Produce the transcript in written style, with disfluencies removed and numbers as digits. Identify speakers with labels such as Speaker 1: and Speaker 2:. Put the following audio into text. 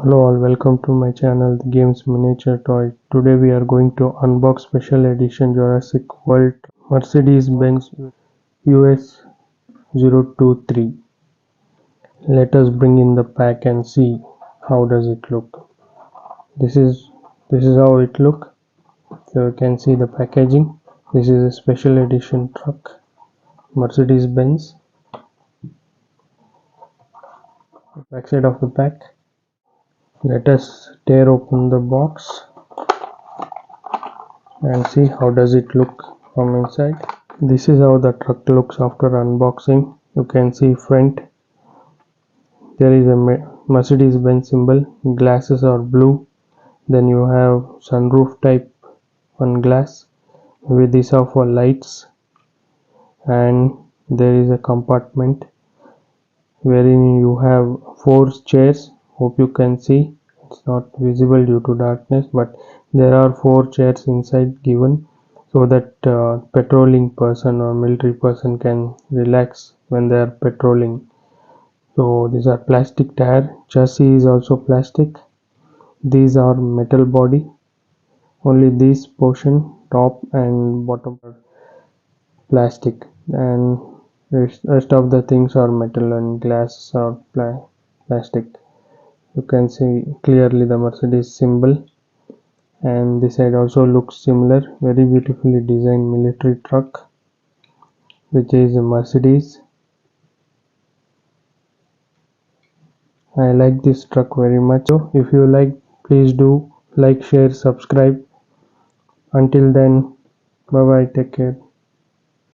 Speaker 1: Hello all, welcome to my channel, The Games Miniature Toy. Today we are going to unbox special edition Jurassic World Mercedes-Benz US023. Let us bring in the pack and see how does it look. This is how it look. So you can see the packaging. This is a special edition truck, Mercedes-Benz. Back side of the pack. Let us tear open the box and see how does it look from inside. This is how the truck looks after unboxing. You can see front there is a Mercedes-Benz symbol. Glasses are blue. Then you have sunroof type on glass with these are for lights, and there is a compartment wherein you have 4 chairs. Hope you can see, it's not visible due to darkness, but there are 4 chairs inside given so that patrolling person or military person can relax when they are patrolling. So these are plastic tire. Chassis is also plastic. These are metal body. Only this portion, top and bottom, are plastic, and rest of the things are metal and glass are plastic. You can see clearly the Mercedes symbol, and this side also looks similar. Very beautifully designed military truck, which is a Mercedes. I like this truck very much. So if you like, please do like, share, subscribe. Until then, bye bye, take care.